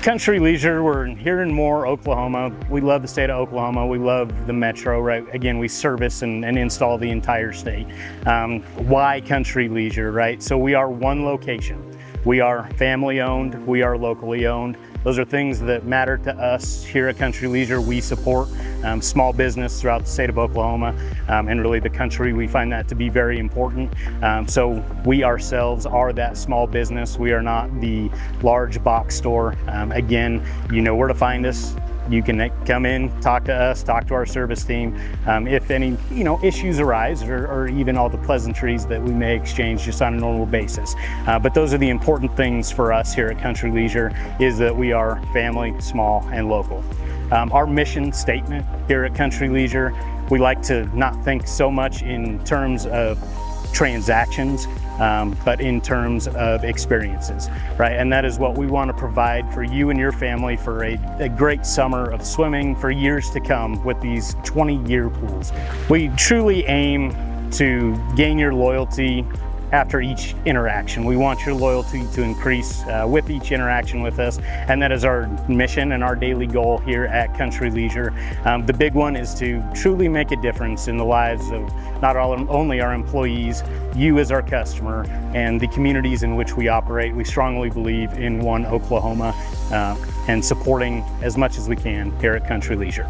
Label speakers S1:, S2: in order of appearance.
S1: Country Leisure, we're here in Moore, Oklahoma. We love the state of Oklahoma. We love the metro, right? Again, we service and install the entire state. Why Country Leisure, right? So we are one location. We are family owned, we are locally owned. Those are things that matter to us here at Country Leisure. We support small business throughout the state of Oklahoma and really the country. We find that to be very important. So we ourselves are that small business. We are not the large box store. Again, you know where to find us. You can come in, talk to us, talk to our service team. If any issues arise or even all the pleasantries that we may exchange just on a normal basis. But those are the important things for us here at Country Leisure, is that we are family, small, and local. Our mission statement here at Country Leisure, we like to not think so much in terms of transactions, but in terms of experiences, right? And that is what we want to provide for you and your family for a great summer of swimming for years to come with these 20-year pools. We truly aim to gain your loyalty after each interaction. We want your loyalty to increase with each interaction with us, and that is our mission and our daily goal here at Country Leisure. The big one is to truly make a difference in the lives of not only our employees, you as our customer, and the communities in which we operate. We strongly believe in one Oklahoma and supporting as much as we can here at Country Leisure.